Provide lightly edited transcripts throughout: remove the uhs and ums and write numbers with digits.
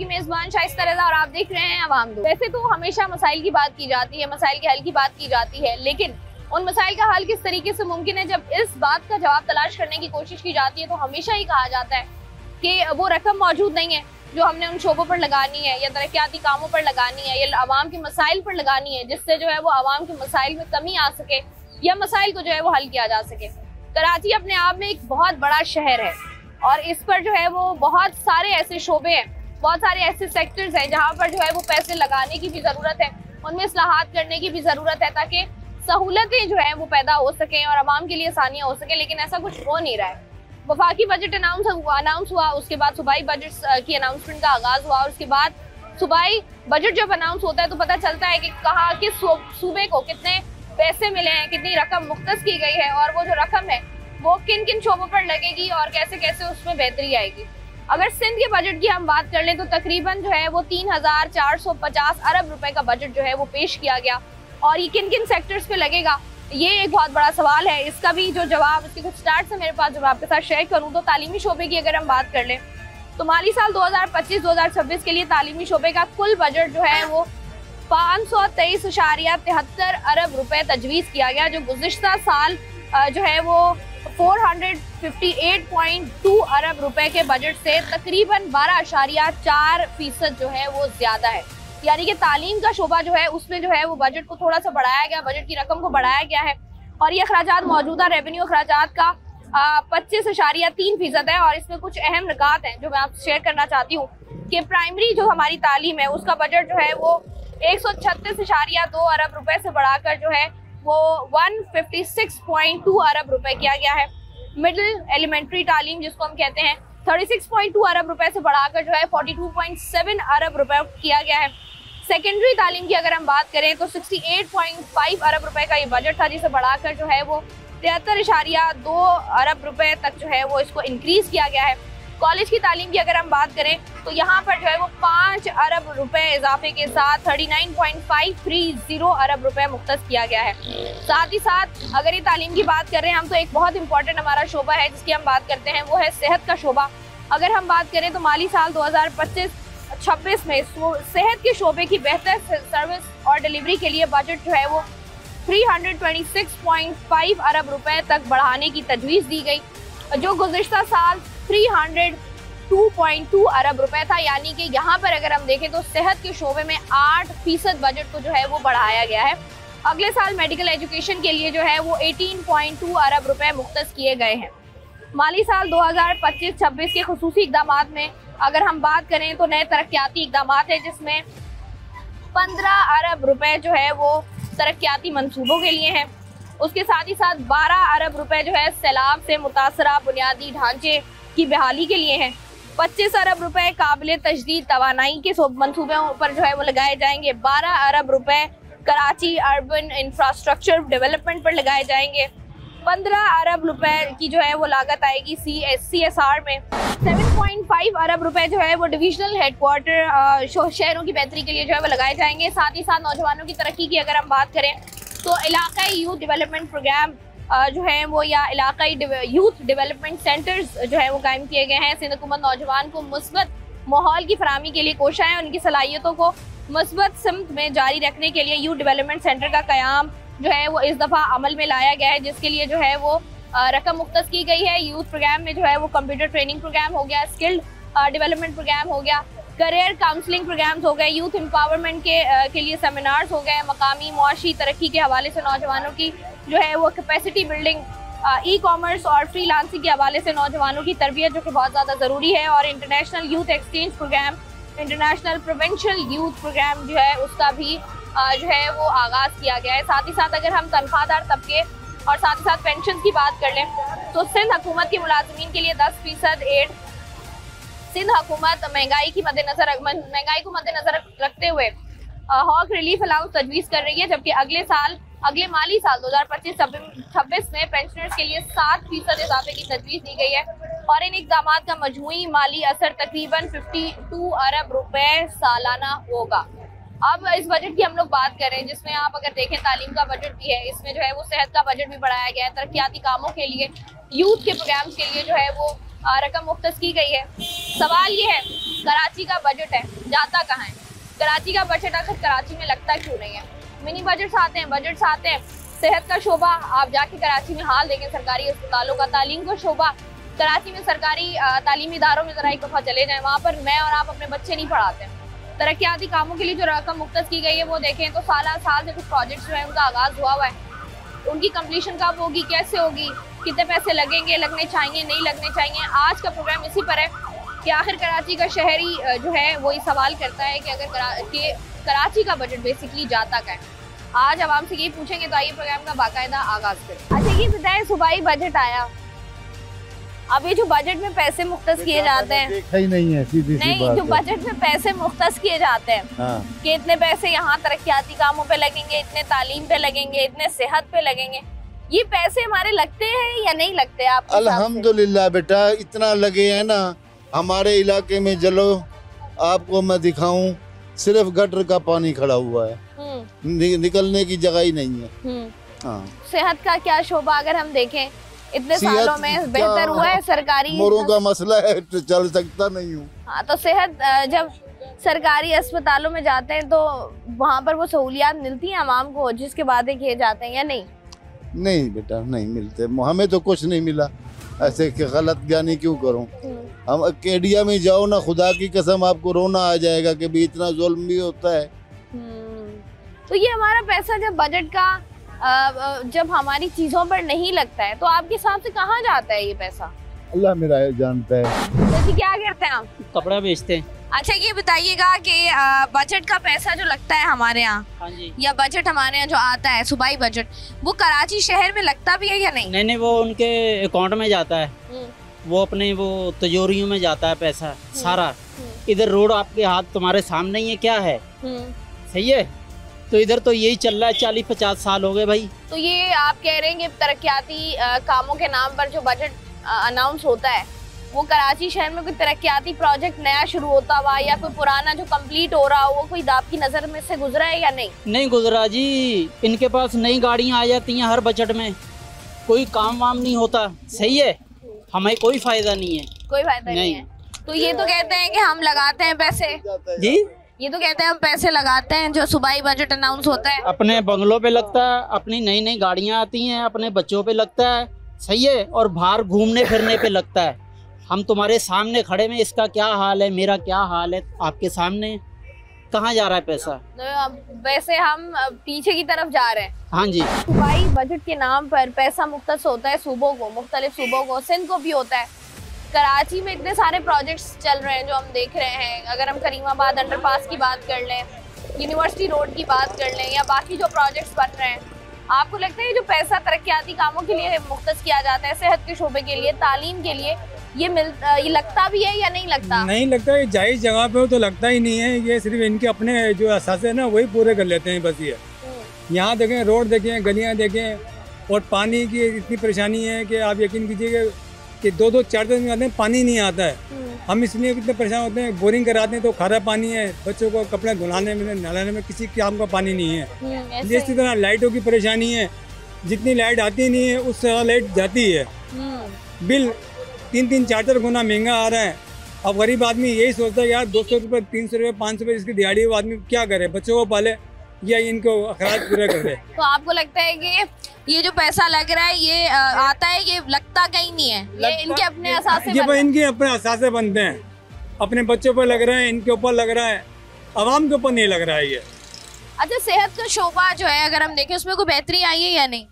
आपकी मेजबान शाइस्ता रज़ा और आप देख रहे हैं अवाम दो। वैसे तो हमेशा मसाइल की बात की जाती है, मसाइल के हल की बात की जाती है, लेकिन उन मसाइल का हल किस तरीके से मुमकिन है, जब इस बात का जवाब तलाश करने की कोशिश की जाती है तो हमेशा ही कहा जाता है कि वो रकम मौजूद नहीं है जो हमने उन शोबों पर लगानी है या तरक्याती कामों पर लगानी है या अवाम के मसाइल पर लगानी है, जिससे जो है वो अवाम के मसाइल में कमी आ सके या मसाइल को जो है वो हल किया जा सके। कराची अपने आप में एक बहुत बड़ा शहर है और इस पर जो है वो बहुत सारे ऐसे शोबे हैं, बहुत सारे ऐसे सेक्टर्स हैं जहाँ पर जो है वो पैसे लगाने की भी ज़रूरत है, उनमें इस्लाहात करने की भी ज़रूरत है ताकि सहूलतें जो है वो पैदा हो सकें और आवाम के लिए आसानियाँ हो सकें, लेकिन ऐसा कुछ हो नहीं रहा है। वफाकी बजट अनाउंस हुआ, उसके बाद सूबाई बजट की अनाउंसमेंट का आगाज़ हुआ और उसके बाद सूबाई बजट जब अनाउंस होता है तो पता चलता है कि कहाँ किस सूबे को कितने पैसे मिले हैं, कितनी रकम मुख्तस की गई है और वो जो रकम है वो किन किन शोबों पर लगेगी और कैसे कैसे उसमें बेहतरी आएगी। अगर सिंध के बजट की हम बात कर लें तो तकरीबन जो है वो 3,450 अरब रुपए का बजट जो है वो पेश किया गया और ये किन किन सेक्टर्स पे लगेगा ये एक बहुत बड़ा सवाल है। इसका भी जो जवाब, इसके कुछ स्टार्ट से मेरे पास जब आपके साथ शेयर करूं तो तालीमी शोबे की अगर हम बात कर लें तो माली साल 2025-2026 के लिए तालीमी शोबे का कुल बजट जो है वो 523.73 अरब रुपए तजवीज़ किया गया, जो गुज़िश्ता साल जो है वो 458.2 अरब रुपए के बजट से तकरीबन 12.4% जो है वो ज्यादा है। यानी कि तालीम का शोबा जो है उसमें जो है वो बजट को थोड़ा सा बढ़ाया गया, बजट की रकम को बढ़ाया गया है और ये अखराजात मौजूदा रेवेन्यू अखराजात का 25.3% है। और इसमें कुछ अहम निकात हैं जो मैं आपसे शेयर करना चाहती हूँ कि प्राइमरी जो हमारी तालीम है उसका बजट जो है वो 136.2 अरब रुपए से बढ़ाकर जो है वो 156.2 अरब रुपए किया गया है। मिडिल एलिमेंट्री तालीम जिसको हम कहते हैं 36.2 अरब रुपए से बढ़ाकर जो है 42.7 अरब रुपए किया गया है। सेकेंडरी तालीम की अगर हम बात करें तो 68.5 अरब रुपए का ये बजट था, जिसे बढ़ाकर जो है वो 73.2 अरब रुपए तक जो है वो इसको इंक्रीज किया गया है। कॉलेज की तालीम की अगर हम बात करें तो यहाँ पर जो है वो 5 अरब रुपए इजाफे के साथ 39.530 अरब रुपए मुख्तस किया गया है। साथ ही साथ अगर ये तालीम की बात कर रहे हैं हम तो एक बहुत इंपॉर्टेंट हमारा शोबा है जिसकी हम बात करते हैं वो है सेहत का शोबा। अगर हम बात करें तो माली साल 2025-26 में सेहत के शोबे की बेहतर सर्विस और डिलीवरी के लिए बजट जो है वो 326.5 अरब रुपए तक बढ़ाने की तजवीज़ दी गई, जो गुज़िश्ता साल 302.2 अरब रुपए था। यानी कि यहाँ पर अगर हम देखें तो सेहत के शोबे में 8% बजट को जो है वो बढ़ाया गया है। अगले साल मेडिकल एजुकेशन के लिए जो है वो 18.2 अरब रुपए मुख्तस किए गए हैं। माली साल 2025-26 के खुसूसी इक़दामात में अगर हम बात करें तो नए तरक्याती इक़दामात है जिसमें 15 अरब रुपए जो है वो तरक्याती मंसूबों के लिए हैं। उसके साथ ही साथ 12 अरब रुपए जो है सैलाब से मुतासरा बुनियादी ढांचे की बहाली के लिए हैं। 25 अरब रुपए काबिल तजदीद तवानाई के मंसूबों पर जो है वो लगाए जाएंगे। 12 अरब रुपए कराची अर्बन इंफ्रास्ट्रक्चर डेवलपमेंट पर लगाए जाएंगे। 15 अरब रुपए की जो है वो लागत आएगी CSR में। 7.5 अरब रुपए जो है वो डिविजनल हेडक्वार्टर शहरों की बेहतरी के लिए जो है वो लगाए जाएंगे। साथ ही साथ नौजवानों की तरक्की की अगर हम बात करें तो इलाकाई यूथ डेवलपमेंट प्रोग्राम जो है वो या इलाकाई यूथ डेवलपमेंट सेंटर्स जो है वो कायम किए गए हैं। सिंध हुकूमत नौजवान को मुस्बत माहौल की फराहमी के लिए कोशिश है, उनकी सलाहियतों को मुस्बत सिमत में जारी रखने के लिए यूथ डेवलपमेंट सेंटर का क़याम जो है वो इस दफ़ा अमल में लाया गया है, जिसके लिए जो है वो रकम मुख्तस की गई है। यूथ प्रोग्राम में जो है वो कंप्यूटर ट्रेनिंग प्रोग्राम हो गया, स्किल्ड डेवलपमेंट प्रोग्राम हो गया, करियर काउंसलिंग प्रोग्राम्स हो गए, यूथ एम्पावरमेंट के लिए सेमिनार्स हो गए, मकामी मुआशी तरक्की के हवाले से नौजवानों की जो है वो कैपेसिटी बिल्डिंग, ई कॉमर्स और फ्रीलांसिंग के हवाले से नौजवानों की तरबियत जो कि बहुत ज़्यादा ज़रूरी है, और international youth exchange programme, international provincial youth programme जो है उसका भी जो है वो आगाज़ किया गया है। साथ ही साथ अगर हम तनख्वाहदार तबके और साथ ही साथ पेंशन की बात कर लें तो सिंध हुकूमत के मुलाजमीन के लिए 10% एड सिंध हुकूमत महंगाई को मद्देनजर रखते हुए हॉक रिलीफ अलाउंस तजवीज़ कर रही है, जबकि अगले माली साल 2025-26 में पेंशनर्स के लिए 7% इजाफे की तजवीज़ दी गई है और इन इक़दाम का मजमूई माली असर तकरीबन 52 अरब रुपए सालाना होगा। अब इस बजट की हम लोग बात करें जिसमें आप अगर देखें तालीम का बजट भी है, इसमें जो है वो सेहत का बजट भी बढ़ाया गया है, तरक्याती कामों के लिए, यूथ के प्रोग्राम्स के लिए जो है वो रकम मुख्तस की गई है। सवाल ये है कराची का बजट है, जाता कहाँ है? कराची का बजट आखिर कराची में लगता क्यों नहीं है? मिनी बजट्स आते हैं, बजट्स आते हैं। सेहत का शोबा आप जाके कराची में हाल देखें, सरकारी अस्पतालों का। तालीम का शोबा कराची में सरकारी तालीमी इदारों में जरा एक दफा चले जाएं, वहाँ पर मैं और आप अपने बच्चे नहीं पढ़ाते। तरक्याती कामों के लिए जो रकम मुख्तस की गई है वो देखें तो साल से कुछ प्रोजेक्ट्स जो है उनका आगाज हुआ हुआ है। उनकी कंप्लीशन कब होगी, कैसे होगी, कितने पैसे लगेंगे, लगने चाहिए, नहीं लगने चाहिए। आज का प्रोग्राम इसी पर है कि आखिर कराची का शहरी जो है वो ये सवाल करता है कि अगर कराची का बजट बेसिकली जाता क्या है। आज आवाम से यही पूछेंगे, तो आइए प्रोग्राम का बाकायदा आगाज करें। अच्छा ये बताएं, सूबाई बजट आया, अब ये जो बजट में पैसे मुख्तस किए जाते हैं, ही नहीं है सीधी सी बात, जो बजट में पैसे मुख्तस किए जाते हैं कि इतने पैसे यहाँ तरक्याती कामों पे लगेंगे, इतने तालीम पे लगेंगे, इतने सेहत पे लगेंगे, ये पैसे हमारे लगते हैं या नहीं लगते? आप अल्हम्दुलिल्लाह बेटा, इतना लगे हैं ना। हमारे इलाके में चलो आपको मैं दिखाऊं, सिर्फ गटर का पानी खड़ा हुआ है, निकलने की जगह ही नहीं है। हाँ। सेहत का क्या शोबा अगर हम देखें, इतने सालों में बेहतर हुआ है? सरकारी मोरों का मसला है, तो चल सकता नहीं हूँ। हाँ, तो सेहत जब सरकारी अस्पतालों में जाते हैं तो वहाँ पर वो सहूलियात मिलती हैं आवाम को जिसके वादे किए जाते हैं या नहीं? नहीं बेटा, नहीं मिलते, हमें तो कुछ नहीं मिला। ऐसे गलत ज्ञानी क्यों करूं? हम केडिया में जाओ ना, खुदा की कसम आपको रोना आ जाएगा कि भी इतना जुल्म भी होता है। तो ये हमारा पैसा जब बजट का जब हमारी चीजों पर नहीं लगता है तो आपके हिसाब से कहाँ जाता है ये पैसा? अल्लाह मेरा जानता है। तो क्या करते हैं आप? कपड़ा बेचते हैं। अच्छा ये बताइएगा कि बजट का पैसा जो लगता है हमारे यहाँ, हाँ जी, या बजट हमारे यहाँ जो आता है सूबाई बजट, वो कराची शहर में लगता भी है या नहीं? नहीं, वो उनके अकाउंट में जाता है, वो अपने वो तिजोरियों में जाता है पैसा सारा। इधर रोड आपके हाथ तुम्हारे सामने ही है, क्या है? सही है। तो इधर तो यही चल रहा है, 40-50 साल हो गए भाई। तो ये आप कह रहे हैं कि तरक्याती कामों के नाम पर जो बजट अनाउंस होता है वो कराची शहर में कोई तरक्याती प्रोजेक्ट नया शुरू होता हुआ या कोई पुराना जो कंप्लीट हो रहा हो वो कोई आपकी नजर में से गुजरा है या नहीं? नहीं गुजरा जी। इनके पास नई गाड़ियाँ आ जाती हैं हर बजट में, कोई काम वाम नहीं होता। सही है, हमें कोई फायदा नहीं है। कोई फायदा नहीं है। तो ये तो कहते हैं कि हम लगाते हैं पैसे जी, ये तो कहते हैं हम पैसे लगाते हैं जो सूबाई बजट अनाउंस होता है। अपने बंगलों पे लगता है, अपनी नई नई गाड़ियाँ आती हैं, अपने बच्चों पे लगता है। सही है, और बाहर घूमने फिरने पे लगता है। हम तुम्हारे सामने खड़े में, इसका क्या हाल है, मेरा क्या हाल है, आपके सामने। कहाँ जा रहा है पैसा? तो वैसे हम पीछे की तरफ जा रहे हैं। हाँ जी। सूबाई बजट के नाम पर पैसा मुख्तस होता है सूबों को, मुख्तलिफ सूबों को। सिंध को भी होता है। कराची में इतने सारे प्रोजेक्ट्स चल रहे हैं जो हम देख रहे हैं। अगर हम करीमाबाद अंडरपास की बात कर लें, यूनिवर्सिटी रोड की बात कर लें, या बाकी जो प्रोजेक्ट्स बन रहे हैं, आपको लगता है जो पैसा तरक्याती कामों के लिए मुख्तस किया जाता है, सेहत के शोबे के लिए, तालीम के लिए, ये लगता भी है या नहीं लगता? नहीं लगता। ये जायज़ जगह पे हो तो लगता ही नहीं है। ये सिर्फ इनके अपने जो असासे है ना वही पूरे कर लेते हैं बस। ये यहाँ देखें, रोड देखें, गलियाँ देखें, और पानी की इतनी परेशानी है कि आप यकीन कीजिए कि 2-2 4 दिन आते हैं पानी नहीं आता है। हम इसलिए कितने परेशान होते हैं, बोरिंग कराते हैं तो खारा पानी है, बच्चों को कपड़े धुलाने में, नहलाने में किसी काम का पानी नहीं है। इसी तरह लाइटों की परेशानी है, जितनी लाइट आती नहीं है उससे ज़्यादा लाइट जाती है। बिल 3-3 4-4 गुना महंगा आ रहा है। अब गरीब आदमी यही सोचता है यार 200 रुपये, 300 रुपये, 500 रुपये इसकी दिहाड़ी, वो आदमी क्या करे, बच्चों को पाले या इनको अखराज पूरा कर दे। तो आपको लगता है कि ये जो पैसा लग रहा है ये आता है, ये लगता कहीं नहीं है, ये इनके अपने असासे इनके अपने असासे बनते हैं, अपने बच्चों पर लग रहा है, इनके ऊपर लग रहा है, आवाम के ऊपर नहीं लग रहा है ये। अच्छा सेहत का शोबा जो है अगर हम देखें उसमें कोई बेहतरी आई है या नहीं?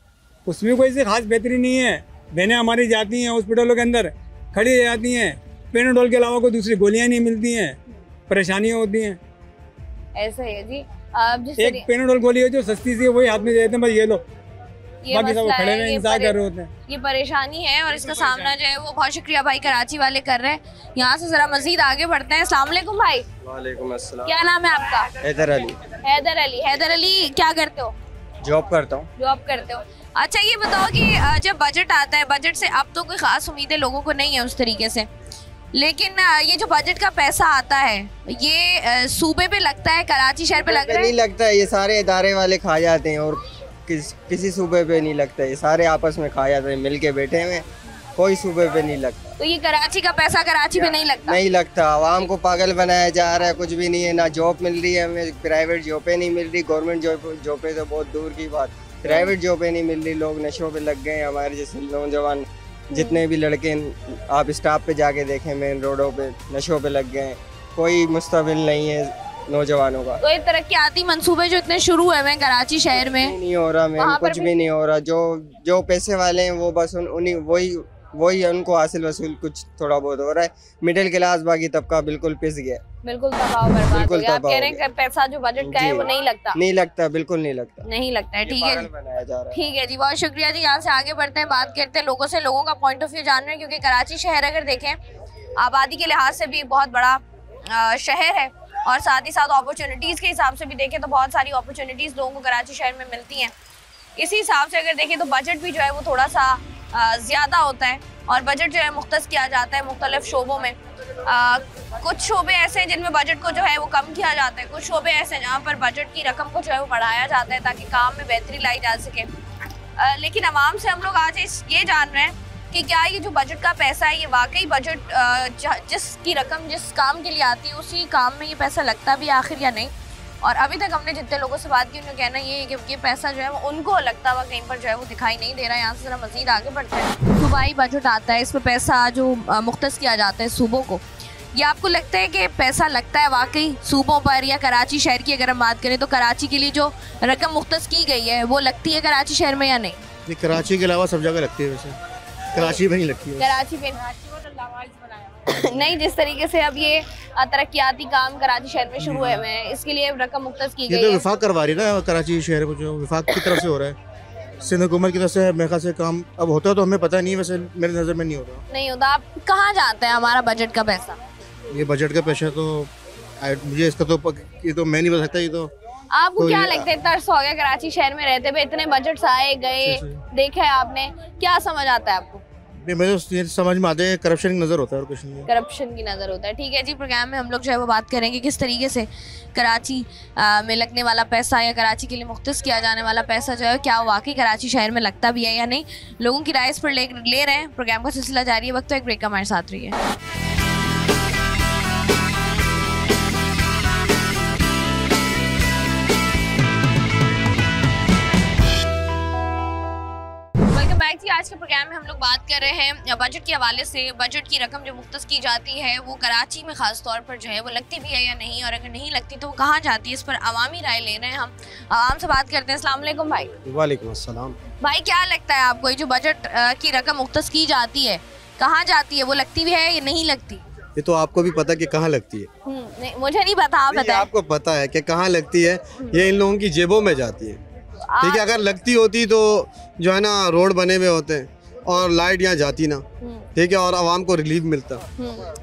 उसमें कोई से खास बेहतरी नहीं है। बहनें हमारी जाती हैं हॉस्पिटलों के अंदर, खड़ी रह जाती हैं, पेनाडोल के अलावा कोई दूसरी गोलियां नहीं मिलती हैं, परेशानियां होती हैं। ऐसा है जी। एक पेनाडोल गोली है जो सस्ती सी है, वही हाथ में दे देते हैं, बस ये लो, बाकी सब खड़े में इंतजार कर रहे होते हैं। ये परेशानी है और इसका सामना जो है वो बहुत शुक्रिया भाई कराची वाले कर रहे हैं। यहाँ से जरा मजीद आगे बढ़ते हैं। अस्सलाम वालेकुम भाई। वालेकुम अस्सलाम। क्या नाम है आपका? हैदर अली। हैदर अली। हैदर अली क्या करते हो? जॉब करता हूँ। जॉब करते हो। अच्छा ये बताओ कि जब बजट आता है, बजट से अब तो कोई खास उम्मीदें लोगों को नहीं है उस तरीके से, लेकिन ये जो बजट का पैसा आता है ये सूबे पे लगता है, कराची शहर पे लग रहा है? नहीं लगता है, ये सारे इदारे वाले खा जाते हैं और किसी सूबे पे नहीं लगता है, ये सारे आपस में खा जाते हैं, मिल के बैठे हुए कोई सूबे पे नहीं लगता। तो ये कराची का पैसा कराची पे नहीं लगता? नहीं लगता, आवाम को पागल बनाया जा रहा है, कुछ भी नहीं है, ना जॉब मिल रही है हमें, प्राइवेट जॉबें नहीं मिल रही, गवर्नमेंट जॉबें तो बहुत दूर की बात, प्राइवेट जॉबें नहीं मिल रही, लोग नशों पे लग गए। हमारे जैसे नौजवान जितने भी लड़के आप स्टाफ पे जाके देखें, मेन रोडों पे नशों पे लग गए, कोई मुस्तबिल नहीं है नौजवानों का। तो ये तरक्याती मंसूबे जो इतने शुरू हुए हैं कराची शहर में नहीं हो रहा मैम, कुछ भी नहीं हो रहा। जो पैसे वाले हैं वो बस उन्हीं वही उनको हासिल वसूल कुछ थोड़ा बहुत हो रहा है। मिडिल क्लास बाकी तबका बिल्कुल पिस गया, बिल्कुल तबाह बर्बाद हो गया। आप कह रहे हैं कि पैसा जो बजट का है वो नहीं लगता? नहीं लगता, बिल्कुल नहीं लगता, नहीं लगता है। ठीक है, बनाया जा रहा है। ठीक है जी, बहुत शुक्रिया जी। यहाँ से आगे बढ़ते हैं, बात करते हैं लोगों से, लोगों का पॉइंट ऑफ व्यू जान रहे हैं, क्योंकि कराची शहर अगर देखें आबादी के लिहाज से भी बहुत बड़ा शहर है और साथ ही साथ अपॉर्चुनिटीज़ के हिसाब से भी देखें तो बहुत सारी अपॉर्चुनिटीज़ लोगों को कराची शहर में मिलती हैं। इसी हिसाब से अगर देखें तो बजट भी जो है वो थोड़ा सा ज़्यादा होता है और बजट जो है मुख्तस किया जाता है मुख्तलिफ शोबों में। कुछ शोबे ऐसे हैं जिनमें बजट को जो है वो कम किया जाता है, कुछ शोबे ऐसे हैं जहाँ पर बजट की रकम को जो है वो बढ़ाया जाता है ताकि काम में बेहतरी लाई जा सके। लेकिन आवाम से हम लोग आज ये जान रहे हैं कि क्या ये जो बजट का पैसा है ये वाकई बजट जिसकी रकम जिस काम के लिए आती है उसी काम में ये पैसा लगता भी आखिर या नहीं। और अभी तक हमने जितने लोगों से बात की उन्होंने कहना ये है कि ये पैसा जो है वो उनको लगता हुआ कहीं पर जो है वो दिखाई नहीं दे रहा है। यहाँ से ज़रा मज़ीद आगे बढ़ते हैं। सूबाई बजट आता है, इसमें पैसा जो मुख्तस किया जाता है सूबों को, ये आपको लगता है कि पैसा लगता है वाकई सूबों पर? या कराची शहर की अगर हम बात करें तो कराची के लिए जो रकम मुख्तस की गई है वो लगती है कराची शहर में या नहीं? कराची के अलावा सब जगह लगती है, वैसे कराची में नहीं लगती है। कराची पे नहीं, जिस तरीके से अब ये तरक्याती काम कराची शहर में शुरू हुए हैं इसके लिए रकम मुख्तस की गई है। ये तो विफाक करवा रही है ना कराची शहर को, जो विफाक की तरफ से हो रहा है, सिंध हुकूमत की तरफ से मेरे ख्याल से काम अब होता है तो हमें पता नहीं, वैसे मेरे नज़र में नहीं होता। आप कहाँ जाते हैं हमारा बजट का पैसा? ये बजट का पैसा तो मुझे इसका तो ये तो मैं नहीं बता सकता। ये तो आपको क्या लगता है, तरस हो गया कराची शहर में रहते हुए, इतने बजट्स आए गए देखा है आपने, क्या समझ आता है आपको? मेरे तो समझ में आता है करप्शन की नज़र होता है और कुछ नहीं। करप्शन की नज़र होता है। ठीक है जी, प्रोग्राम में हम लोग जो है वो बात करेंगे किस तरीके से कराची में लगने वाला पैसा या कराची के लिए मुख्तस किया जाने वाला पैसा जो है क्या वाकई कराची शहर में लगता भी है या नहीं। लोगों की राय इस पर ले रहे हैं। प्रोग्राम का सिलसिला जारी है, वक्त तो एक ब्रेक का हमारे साथ रही है। आज के प्रोग्राम में हम लोग बात कर रहे हैं बजट के हवाले से। बजट की रकम जो मुख्तस की जाती है वो कराची में ख़ास तौर पर जो है वो लगती भी है या नहीं, और अगर नहीं लगती तो वो कहाँ जाती है, इस पर अवामी राय ले रहे हैं हम। आवाम से बात करते हैं। अस्सलाम वालेकुम भाई। वालेकुम अस्सलाम। भाई क्या लगता है आपको, ये जो बजट की रकम मुख्तस की जाती है कहाँ जाती है, वो लगती भी है या नहीं लगती? ये तो आपको भी पता कि कहाँ लगती है। नहीं, मुझे नहीं पता, आप बताएं। आपको पता है कि कहाँ लगती है, ये इन लोगों की जेबों में जाती है। ठीक है, अगर लगती होती तो जो है ना रोड बने हुए होते हैं और लाइट यहाँ जाती ना, ठीक है, और आवाम को रिलीफ मिलता,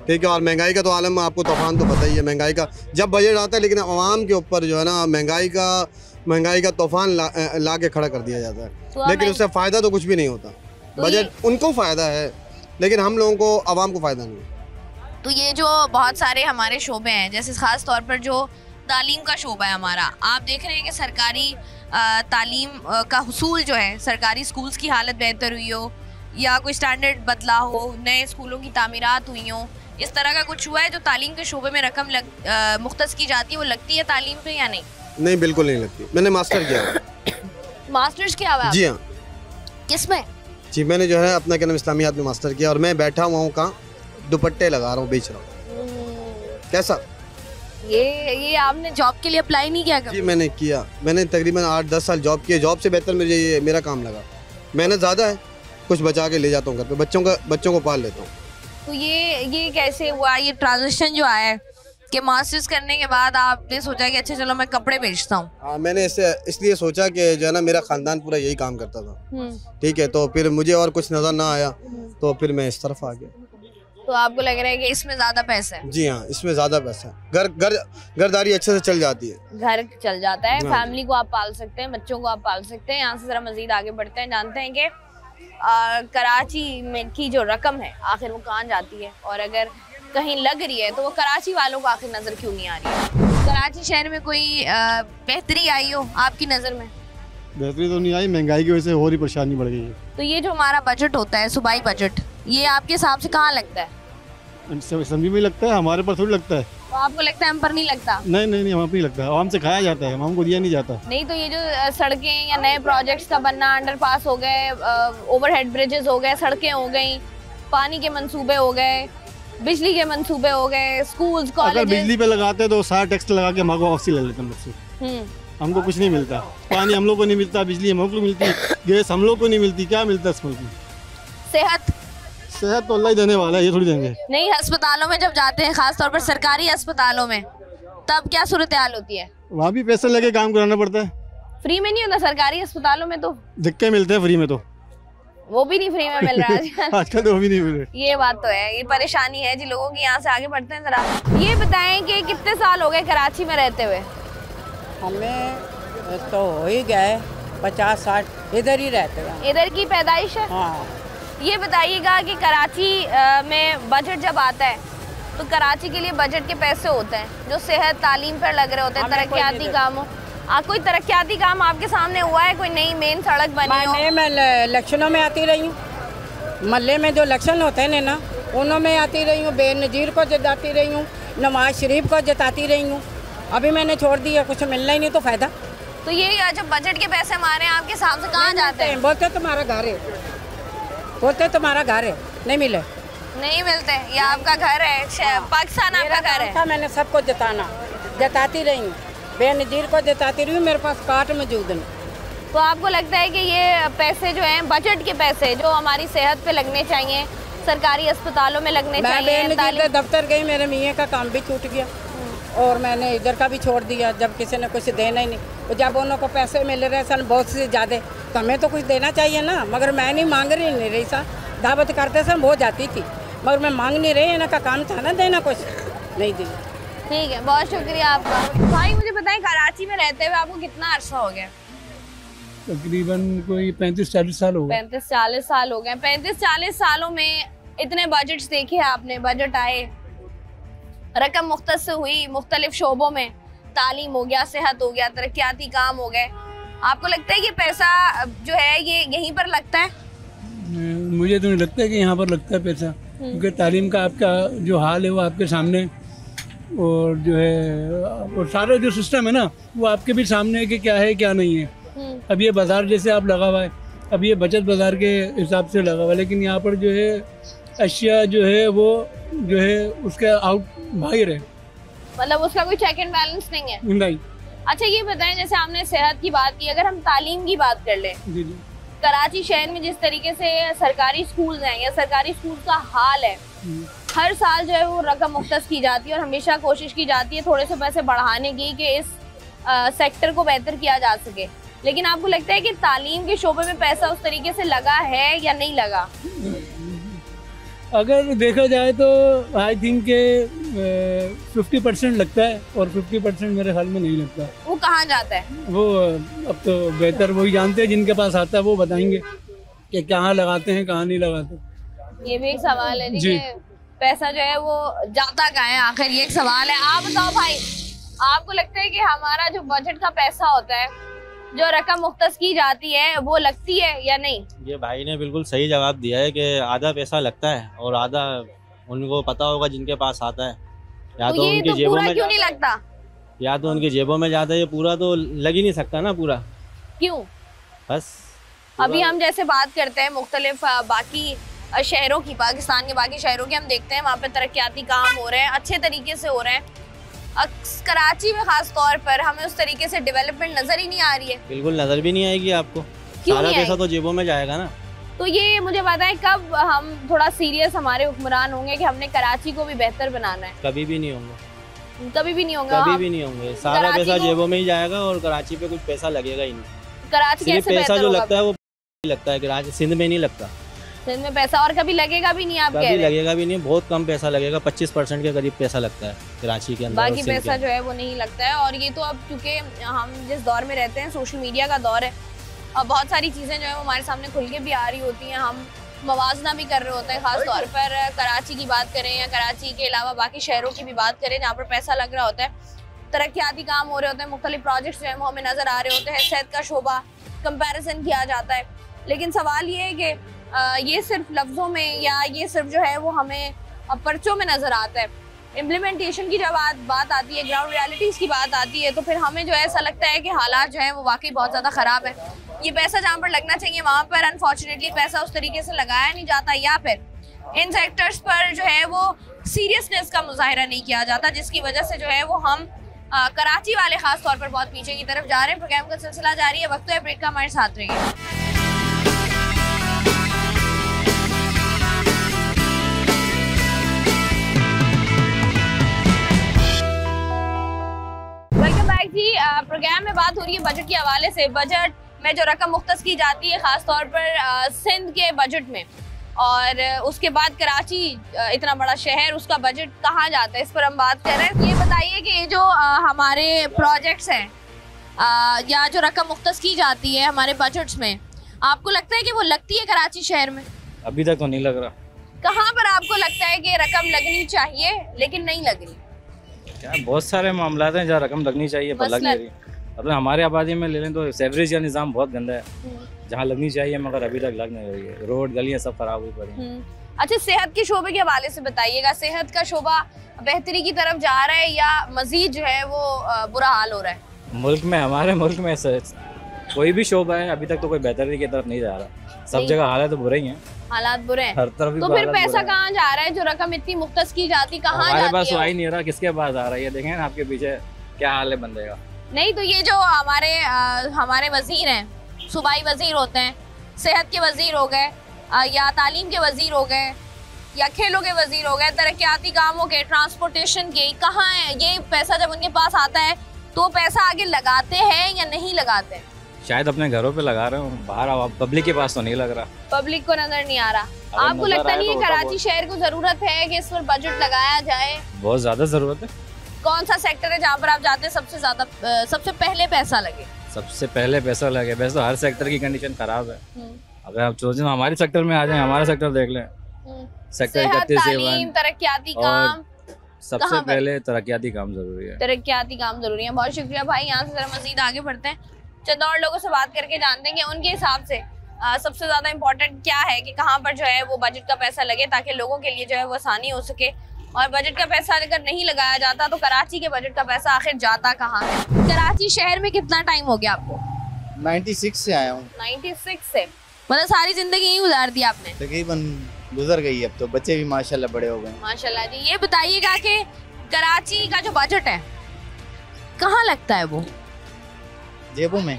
ठीक है। और महंगाई का तो आलम आपको तूफान तो पता ही है, महंगाई का जब बजट आता है लेकिन आवाम के ऊपर जो है ना महंगाई का तूफान ला के खड़ा कर दिया जाता है, तो लेकिन उससे फ़ायदा तो कुछ भी नहीं होता। तो बजट उनको फ़ायदा है लेकिन हम लोगों को आवाम को फ़ायदा नहीं है। तो ये जो बहुत सारे हमारे शोबे हैं, जैसे ख़ास तौर पर जो तालीम का शोबा है हमारा, आप देख रहे हैं कि सरकारी तालीम का हुसूल जो है, सरकारी स्कूल्स की हालत बेहतर हुई हो या कोई स्टैंडर्ड बदला हो, नए स्कूलों की तामीरात हुई हो, इस तरह का कुछ हुआ है जो तालीम के शोबे में रकम मुख्तस की जाती है, वो लगती है तालीम पे या नहीं? नहीं, बिल्कुल नहीं लगती। मैंने मास्टर किया। मास्टर्स किया हुआ? जी हाँ। किस में? जी, मैंने जो है अपना क्या नाम इस्लामियात में मास्टर किया और मैं बैठा हुआ हूँ कहाँ, दुपट्टे लगा रहा हूँ, बेच रहा हूँ। कैसा? ये आपने जॉब के लिए अप्लाई नहीं किया कभी? जी मैंने किया, मैंने तकरीबन 8-10 साल जॉब किया। जॉब से बेहतर मुझे ये मेरा काम लगा। मेहनत ज़्यादा है, कुछ बचा के ले जाता हूँ घर पे, बच्चों को पाल लेता हूँ। तो ये कैसे हुआ, ये ट्रांजिशन जो आया है कि मास्टर्स करने के बाद आपने सोचा कि अच्छा चलो मैं कपड़े बेचता हूँ? हाँ, मैंने इसलिए सोचा कि जो है ना मेरा ख़ानदान पूरा यही काम करता था, ठीक है, तो फिर मुझे और कुछ नज़र ना आया तो फिर मैं इस तरफ आ गया। तो आपको लग रहा है कि इसमें ज़्यादा पैसा है? जी हाँ, इसमें ज़्यादा पैसा है। घरदारी अच्छे से चल जाती है, घर चल जाता है, फैमिली को आप पाल सकते हैं, बच्चों को आप पाल सकते हैं। यहाँ से ज़रा मज़ीद आगे बढ़ते हैं, जानते हैं कि कराची में की जो रकम है आखिर वो कहाँ जाती है, और अगर कहीं लग रही है तो वो कराची वालों को आखिर नज़र क्यों नहीं आ रही है? कराची शहर में कोई बेहतरी आई हो आपकी नज़र में? बेहतरी तो नहीं आई, महंगाई की वजह से और ही परेशानी बढ़ गई है। तो ये जो हमारा बजट होता है, सूबाई बजट, ये आपके हिसाब से कहाँ लगता है? असेंबली में लगता है, हमारे पर थोड़ी लगता है। तो आपको लगता है हम पर नहीं लगता? नहीं हम पर नहीं लगता, आवाम से खाया जाता है, आवाम को दिया नहीं जाता। नहीं तो ये जो सड़कें या नए प्रोजेक्ट्स का बनना, अंडरपास हो गए, ओवरहेड ब्रिजेस हो गए, सड़कें हो गई, पानी के मंसूबे हो गए, बिजली के मंसूबे हो गए, स्कूल्स कॉलेज। अगर बिजली पे लगाते तो सारा टैक्स लगा के हमारे वापसी ले लेते हैं। हमको कुछ नहीं मिलता, पानी हम लोग को नहीं मिलता, बिजली हम लोग को मिलती, गैस हम लोग को नहीं मिलती, क्या मिलता है इस मुल्क में? सेहत तो अल्लाह ही देने वाला है, ये थोड़ी देंगे। नहीं, अस्पतालों में जब जाते हैं, खास तौर पर सरकारी अस्पतालों में, तब क्या सूरत हाल होती है? वहाँ भी पैसे लेके काम कराना पड़ता है। फ्री में नहीं होता सरकारी अस्पतालों में? तो धक्के मिलते हैं फ्री में, तो वो भी नहीं फ्री में मिल रहा है आजकल तो वो भी नहीं मिल रहा। ये बात तो है, ये परेशानी है जी लोगों की। यहाँ से आगे बढ़ते हैं जरा। ये बताएं कि कितने साल हो गए कराची में रहते हुए? हमें तो हो ही गए 50-60, इधर ही रहते हैं। इधर की पैदाइश है? हाँ। ये बताइएगा कि कराची में बजट जब आता है तो कराची के लिए बजट के पैसे होते हैं जो सेहत तालीम पर लग रहे होते हैं, तरक्याती कामों। कोई तरक्याती काम आपके सामने हुआ है? कोई नई मेन सड़क बनी हो? मैं इलेक्शनों में आती रही हूँ, महल्ले में जो इलेक्शन होते हैं ना उनों में आती रही हूँ, बेनज़ीर को जताती रही हूँ, नवाज शरीफ को जताती रही हूँ। अभी मैंने छोड़ दिया, कुछ मिलना ही नहीं तो फ़ायदा। तो ये जब बजट के पैसे हमारे आपके हिसाब से कहाँ जाते हैं? बोलते तुम्हारा घर है, बोलते तुम्हारा घर है, नहीं मिले, नहीं मिलते। ये आपका घर है, पाकिस्तान आपका घर है। मैंने सबको जताती रही हूँ, बेनज़ीर को जताती रही हूँ, मेरे पास कार्ड मौजूद है। तो आपको लगता है कि ये पैसे जो हैं, बजट के पैसे जो हमारी सेहत पे लगने चाहिए, सरकारी अस्पतालों में लगने चाहिए? मैं दफ्तर गई, मेरे मियाँ का काम भी छूट गया और मैंने इधर का भी छोड़ दिया। जब किसी ने कुछ देना ही नहीं, जब उन्हों को पैसे मिल रहे सन बहुत से ज़्यादा, तो हमें तो कुछ देना चाहिए ना। मगर मैं नहीं मांग रही सा, दावत करते सन हो जाती थी, मगर मैं मांग नहीं रही। इनका काम था ना देना, कुछ नहीं दी। ठीक है, बहुत शुक्रिया आपका। भाई मुझे बताएं, कराची में रहते हुए आपको कितना अरसा हो गया? तकरीबन कोई 35-40 साल हो गए। 35-40 साल हो गए। 35-40 सालों में इतने बजट्स देखे आपने, बजट आए, रकम मुख्तस हुई मुख्तलिफ शोबों में, तालीम हो गया, सेहत हो गया, तरक्याती काम हो गए। आपको लगता है कि पैसा जो है ये यहीं पर लगता है? मुझे तो नहीं लगता है कि यहाँ पर लगता है पैसा, क्योंकि तालीम का आपका जो हाल है वो आपके सामने, और जो है और सारा जो सिस्टम है ना वो आपके भी सामने है कि क्या है क्या नहीं है। अब ये बाजार जैसे आप लगा हुआ है, अब ये बचत बाजार के हिसाब से लगा हुआ है, लेकिन यहाँ पर जो है अशिया जो है वो जो है उसके आउट बाहर है, मतलब उसका कोई चेक एंड बैलेंस नहीं है। नहीं। अच्छा ये बताएं, जैसे हमने सेहत की बात की, अगर हम तालीम की बात कर लें, जी। कराची शहर में जिस तरीके से सरकारी स्कूल्स हैं या सरकारी स्कूल का हाल है, हर साल जो है वो रकम मुख्तस की जाती है और हमेशा कोशिश की जाती है थोड़े से पैसे बढ़ाने की कि इस सेक्टर को बेहतर किया जा सके, लेकिन आपको लगता है कि तालीम के शोबे में पैसा उस तरीके से लगा है या नहीं लगा? अगर देखा जाए तो आई थिंक के 50% लगता है और 50% मेरे ख्याल में नहीं लगता। वो कहाँ जाता है? वो अब तो बेहतर वही जानते हैं, जिनके पास आता है वो बताएंगे कि कहाँ लगाते हैं कहाँ नहीं लगाते। ये भी एक सवाल है जी, पैसा जो है वो जाता कहाँ है आखिर, ये एक सवाल है। आप बताओ भाई, आपको लगता है कि हमारा जो बजट का पैसा होता है, जो रकम मुख्तस की जाती है, वो लगती है या नहीं? ये भाई ने बिल्कुल सही जवाब दिया है कि आधा पैसा लगता है और आधा उनको पता होगा जिनके पास आता है, या तो उनकी जेबों में क्यों नहीं लगता, या तो उनकी जेबों में जाता है। ये पूरा तो लग ही नहीं सकता ना पूरा। क्यों? बस अभी हम जैसे बात करते हैं मुख्तलिफ बाकी शहरों की, पाकिस्तान के बाकी शहरों की, हम देखते हैं वहाँ पे तरक्याती काम हो रहे हैं, अच्छे तरीके से हो रहे हैं। कराची में खास तौर पर हमें उस तरीके से डेवलपमेंट नजर ही नहीं आ रही है। बिल्कुल नजर भी नहीं आएगी आपको, सारा पैसा तो जेबों में जाएगा ना। तो ये मुझे बताएं, कब हम थोड़ा सीरियस हमारे हुक्मरान होंगे कि हमने कराची को भी बेहतर बनाना है? कभी भी नहीं होंगे, कभी भी नहीं होंगे, कभी भी नहीं होंगे। सारा पैसा जेबों में ही जाएगा और कराची पे कुछ पैसा लगेगा ही नहीं। कराची कैसे पैसा जो लगता है वो लगता है कराची, सिंध में नहीं लगता। सिंध में पैसा और कभी लगेगा भी नहीं, आप कह रहे हैं? लगेगा भी नहीं, बहुत कम पैसा लगेगा, 25% के करीब पैसा लगता है कराची के अंदर। बाकी पैसा जो है वो नहीं लगता है। और ये तो अब क्योंकि हम जिस दौर में रहते हैं, सोशल मीडिया का दौर है, और बहुत सारी चीज़ें जो है वो हमारे सामने खुल के भी आ रही होती हैं, हम मवाजना भी कर रहे होते हैं। खास तौर पर कराची की बात करें या कराची के अलावा बाकी शहरों की भी बात करें जहाँ पर पैसा लग रहा होता है, तरक्याती काम हो रहे होते हैं, मुख्तलिफ प्रोजेक्ट्स जो है वो हमें नज़र आ रहे होते हैं, सेहत का शोबा कंपैरिजन किया जाता है। लेकिन सवाल ये है कि ये सिर्फ लफ्जों में या ये सिर्फ जो है वो हमें पर्चों में नजर आता है। इम्प्लीमेंटेशन की जब बात आती है, ग्राउंड रियलिटीज़ की बात आती है, तो फिर हमें जो है ऐसा लगता है कि हालात जो है वो वाकई बहुत ज़्यादा ख़राब है। ये पैसा जहाँ पर लगना चाहिए वहाँ पर अनफॉर्चुनेटली पैसा उस तरीके से लगाया नहीं जाता, या फिर इन सेक्टर्स पर जो है वो सीरियसनेस का मुजाहिरा नहीं किया जाता, जिसकी वजह से जो है वो हम कराची वाले खास तौर पर बहुत पीछे की तरफ जा रहे हैं। प्रोग्राम का सिलसिला जारी है, वक्त है ब्रेक का, हमारे साथ रहिए। जी प्रोग्राम में बात हो रही है बजट के हवाले से। बजट में जो रकम मुख्तस की जाती है खास तौर पर सिंध के बजट में, और उसके बाद कराची इतना बड़ा शहर, उसका बजट कहाँ जाता है, इस पर हम बात कर रहे हैं। ये बताइए कि ये जो हमारे प्रोजेक्ट्स हैं या जो रकम मुख्तस की जाती है हमारे बजट्स में, आपको लगता है कि वो लगती है कराची शहर में? अभी तक तो नहीं लग रहा। कहाँ पर आपको लगता है कि रकम लगनी चाहिए लेकिन नहीं लग रही? क्या बहुत सारे मामला हैं जहाँ रकम लगनी चाहिए पर लग नहीं रही। अब हमारे आबादी में ले लें तो सेवरेज का निज़ाम बहुत गंदा है, जहाँ लगनी चाहिए मगर अभी तक लग नहीं रही है। रोड गलियाँ सब खराब हुई पड़ी हैं। अच्छा, सेहत के शोबे के हवाले से बताइएगा, सेहत का शोबा बेहतरी की तरफ जा रहा है या मजीद जो है वो बुरा हाल हो रहा है? मुल्क में, हमारे मुल्क में कोई भी शोबा है अभी तक तो कोई बेहतरी की तरफ नहीं जा रहा। सब जगह हालात तो बुरे ही हैं, हालात बुरे हैं। हर तरफ तो फिर पैसा कहाँ जा रहा है? जो रकम इतनी मुख्तस की जाती कहाँ जाती है? हमारे पास आ ही नहीं रहा, किसके पास आ रहा है? ये देखें ना आपके पीछे क्या हाल है बंदे का। नहीं तो ये जो हमारे वजीर हैं, सूबाई वजीर होते हैं, सेहत के वजीर हो गए या तालीम के वजीर हो गए या खेलों के वजीर हो गए, तरक्याती कामों के, ट्रांसपोर्टेशन के, कहाँ है ये पैसा? जब उनके पास आता है तो पैसा आगे लगाते हैं या नहीं लगाते हैं? शायद अपने घरों पे लगा रहे हो, बाहर पब्लिक के पास तो नहीं लग रहा। पब्लिक को नजर नहीं आ रहा। आपको लगता नहीं है कराची शहर को जरूरत है कि इस पर बजट लगाया जाए? बहुत ज्यादा जरूरत है। कौन सा सेक्टर है जहाँ पर आप जाते हैं सबसे पहले पैसा लगे? सबसे पहले पैसा लगे? वैसे तो हर सेक्टर की कंडीशन खराब है। अगर आप सोचें तो हमारे सेक्टर में आ जाए, हमारा सेक्टर देख लें, सेक्टर 31 तरक्याती काम। सबसे पहले तरक्याती काम जरूरी है। तरक्याती काम जरूरी है। बहुत शुक्रिया भाई, यहाँ से जरा मजीद आगे बढ़ते हैं, चंद और लोगों से बात करके जानते हैं कि उनके हिसाब से सबसे ज्यादा इम्पोर्टेंट क्या है कि कहाँ पर जो है वो बजट का पैसा लगे ताकि लोगों के लिए जो है वो आसानी हो सके। और बजट का पैसा अगर नहीं लगाया जाता तो कराची के बजट का पैसा आखिर जाता कहाँ है? कराची शहर में कितना टाइम हो गया आपको? 96 से आया हूँ। 96 से, मतलब सारी जिंदगी यही गुजार दी आपने? तकरीबन गुजर गई। अब तो बच्चे भी माशाल्लाह बड़े हो गए। माशाल्लाह जी। ये बताइएगा कि कराची का जो बजट है कहाँ लगता है? वो जेबों में।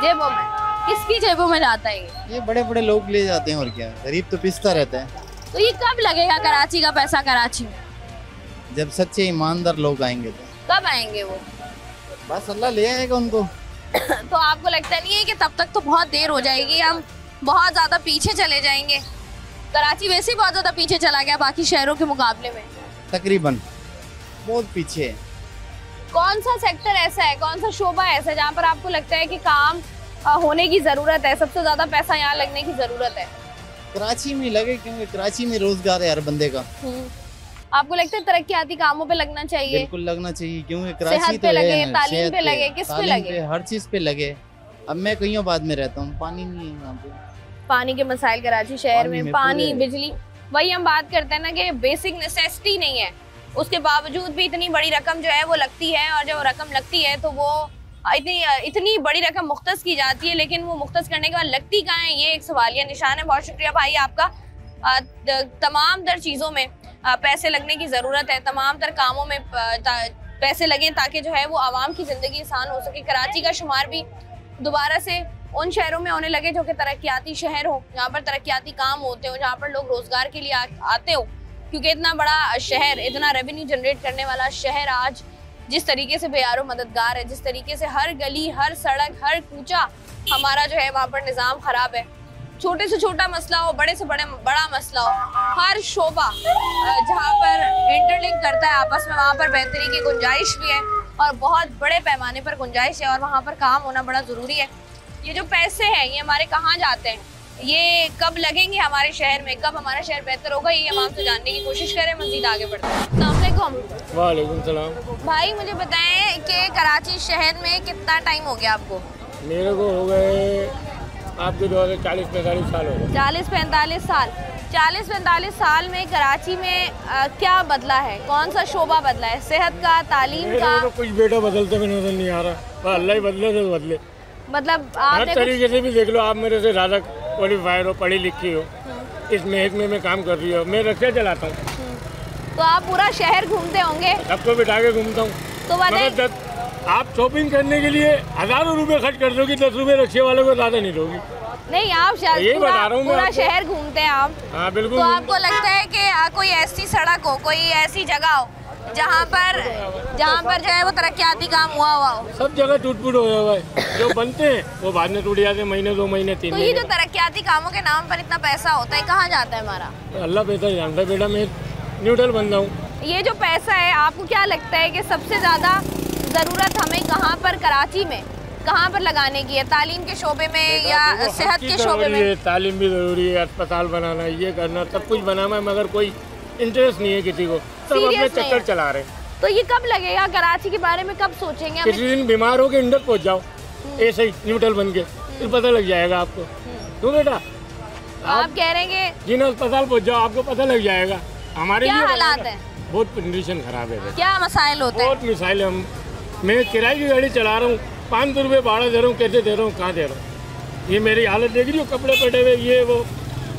जेबों में? किसकी जेबों में जाता है ये बड़े बड़े लोग ले जाते हैं, और क्या, गरीब तो पिसता रहता है। तो ये कब लगेगा कराची का पैसा कराची में? जब सच्चे ईमानदार लोग आएंगे। तो कब आएंगे वो? बस अल्लाह ले आएगा उनको। तो आपको लगता नहीं है कि तब तक तो बहुत देर हो जाएगी, हम बहुत ज्यादा पीछे चले जाएंगे? कराची वैसे ही बहुत ज्यादा पीछे चला गया बाकी शहरों के मुकाबले में। तकरीबन बहुत पीछे है। कौन सा सेक्टर ऐसा है, कौन सा शोबा ऐसा है जहाँ पर आपको लगता है कि काम होने की जरूरत है, सबसे ज्यादा पैसा यहाँ लगने की जरूरत है? कराची में लगे, क्योंकि कराची में रोजगार है हर बंदे का। आपको लगता है तरक्याती कामों पे लगना चाहिए? बिल्कुल लगना चाहिए, क्योंकि कराची सेहत पे लगे, तालीम पे लगे, किस पे लगे? हर चीज पे लगे। अब मैं कईयों बाद में रहता हूँ, पानी नहीं है यहाँ पे। पानी के मसाइल कराची शहर में, पानी, बिजली, वही हम बात करते हैं ना कि बेसिक नेसेसिटी नहीं है, उसके बावजूद भी इतनी बड़ी रकम जो है वो लगती है। और जब रकम लगती है तो वो इतनी बड़ी रकम मुख्तस की जाती है, लेकिन वो मुख्तस करने के बाद लगती कहाँ है, ये एक सवालिया निशान है। बहुत शुक्रिया भाई आपका। तमाम तर चीज़ों में पैसे लगने की ज़रूरत है, तमाम तर कामों में पैसे लगें ताकि जो है वो आवाम की ज़िंदगी आसान हो सके। कराची का शुमार भी दोबारा से उन शहरों में होने लगे जो कि तरक्याती शहर हो, जहाँ पर तरक्याती काम होते हो, जहाँ पर लोग रोज़गार के लिए आते हो। क्योंकि इतना बड़ा शहर, इतना रेवेन्यू जनरेट करने वाला शहर आज जिस तरीके से बेयारो मददगार है, जिस तरीके से हर गली, हर सड़क, हर कूचा हमारा जो है वहाँ पर निज़ाम ख़राब है। छोटे से छोटा मसला हो, बड़े से बड़ा मसला हो, हर शोबा जहाँ पर इंटरलिंक करता है आपस में, वहाँ पर बेहतरी की गुंजाइश भी है और बहुत बड़े पैमाने पर गुंजाइश है और वहाँ पर काम होना बड़ा ज़रूरी है। ये जो पैसे हैं ये हमारे कहाँ जाते हैं, ये कब लगेंगे हमारे शहर में, कब हमारा शहर बेहतर होगा, ये हम आपसे जानने की कोशिश करें। मज़ीद आगे बढ़ते हैं। अस्सलामुअलैकुम। वालेकुम सलाम। भाई मुझे बताएं कि कराची शहर में कितना टाइम हो गया आपको? मेरे को हो गए आपके 40-45 साल हो गए। 40-45 साल। 40-45 साल में कराची में क्या बदला है? कौन सा शोबा बदला है? सेहत का, तालीम का? तो कुछ बेटा बदलते भी नजर नहीं आ रहा। अल्लाह ही बदले तो बदले। मतलब हर तरीके से भी देख लो, आप मेरे से ज़्यादा क्वालिफाइड हो, पढ़ी लिखी हो, इस महकमे में काम कर रही हो, मैं रिक्शा चलाता हूँ। तो आप पूरा शहर घूमते होंगे? सबको बिठा के घूमता हूँ। तो मगर आप शॉपिंग करने के लिए हज़ारों रुपए खर्च कर दोगी, 10 रुपए रिक्शे वालों को ज़्यादा नहीं दोगी। नहीं, आप यही बता रहा हूँ, पूरा शहर घूमते हैं आप। हाँ बिल्कुल। तो आपको लगता है कि कोई ऐसी सड़क हो, कोई ऐसी जगह हो जहाँ पर जो है वो तरक्याती काम हुआ हो? सब जगह टूट-फूट हो हुआ है। जो बनते हैं वो बाद में टूट जाते हैं, महीने 2 महीने 3 महीने। तो ये जो तरक्याती कामों के नाम पर इतना पैसा होता है, कहाँ जाता है हमारा? अल्लाह बेहतर जानता है बेटा, मैं न्यूट्रल बंदा हूँ। ये जो पैसा है, आपको क्या लगता है कि सबसे ज़्यादा ज़रूरत हमें कहाँ पर, कराची में कहाँ पर लगाने की है? तालीम के शोबे में या सेहत के शोबे में? तालीम भी ज़रूरी है, अस्पताल बनाना, ये करना, सब कुछ बनाना है, मगर कोई इंटरेस्ट नहीं है किसी को, सब अपने चक्कर चला रहे हैं। तो ये कब लगेगा? कराची के बारे में कब सोचेंगे? किसी दिन बीमार हो के इंडर पहुँच जाओ ऐसे ही न्यूट्रल बन के, फिर पता लग जाएगा आपको। तो बेटा आप कह रहे हैं कि जिन अस्पताल पहुँच जाओ, आपको पता लग जाएगा। हमारे क्या हालात है? बहुत कंडीशन खराब है। क्या मसाइल होते हैं? बहुत मिसाइल। मैं किराए की गाड़ी चला रहा हूँ, 500 रुपये भाड़ा दे रहा हूँ, कैसे दे रहा हूँ, कहाँ दे रहा हूँ? ये मेरी हालत देख रही हो, कपड़े पटे हुए, ये वो,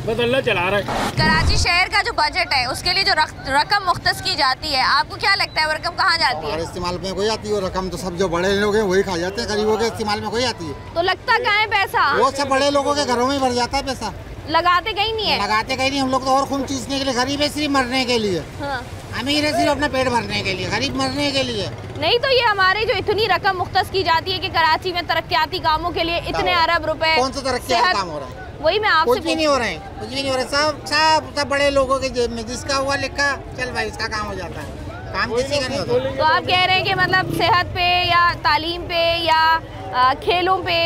बस अल्लाह चला रहा है। कराची शहर का जो बजट है, उसके लिए जो रकम मुख्तस की जाती है, आपको क्या लगता है वो रकम कहाँ जाती है? इस्तेमाल में कोई आती है वो रकम, तो सब जो बड़े लोग हैं वही खा जाते हैं, गरीबों के इस्तेमाल में कोई आती है। तो लगता कहाँ है पैसा? वो सब बड़े लोगों के घरों में भर जाता है पैसा। लगाते कहीं नहीं है? लगाते कहीं नहीं। हम लोग तो और खून चूसने के लिए, गरीब है सिर्फ मरने के लिए। हाँ। अमीर है सिर्फ अपना पेट भरने के लिए, गरीब मरने के लिए। नहीं तो ये हमारी जो इतनी रकम मुख्तस की जाती है कि कराची में तरक्याती कामों के लिए इतने अरब रुपए, कौन सा तरक्याती काम हो रहा है? वही मैं आपसे कुछ भी नहीं हो रहे हैं, कुछ भी नहीं हो रहा है। सब बड़े लोगों के जेब में, जिसका हुआ लिखा, चल भाई उसका काम हो जाता है, काम किसी का नहीं होता। तो आप कह रहे हैं कि मतलब सेहत पे या तालीम पे या खेलों पे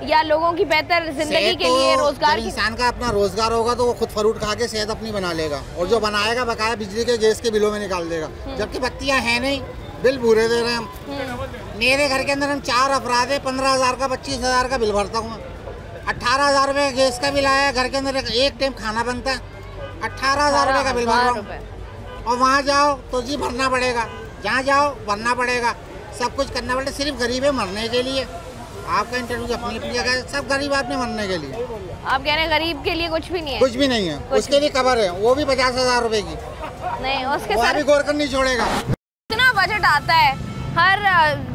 या लोगों की बेहतर जिंदगी के लिए, रोजगार, इंसान का अपना रोजगार होगा तो वो खुद फ्रूट खा के सेहत अपनी बना लेगा, और जो बनाएगा बकाया बिजली के गैस के बिलों में निकाल देगा। जबकि बत्तियां हैं नहीं, बिल पूरे दे रहे हैं हम। मेरे घर के अंदर हम 4 अफराद है, 15,000 का 25,000 का बिल भरता हूँ। 18,000 रुपये गैस का बिल आया, घर के अंदर एक टाइम खाना बनता है, 18,000 रुपये का बिल भर रहा हूँ। और वहाँ जाओ तो जी भरना पड़ेगा, जहाँ जाओ भरना पड़ेगा, सब कुछ करना पड़ेगा। सिर्फ गरीब है मरने के लिए। आपका इंटरव्यू अपनी अपनी जगह, सब गरीब आदमी मरने के लिए। आप कह रहे हैं गरीब के लिए कुछ भी नहीं है? कुछ भी नहीं है, उसके लिए कबर है, वो भी 50,000 रुपए की। नहीं, उसके साथ गौर कर नहीं छोड़ेगा। इतना बजट आता है, हर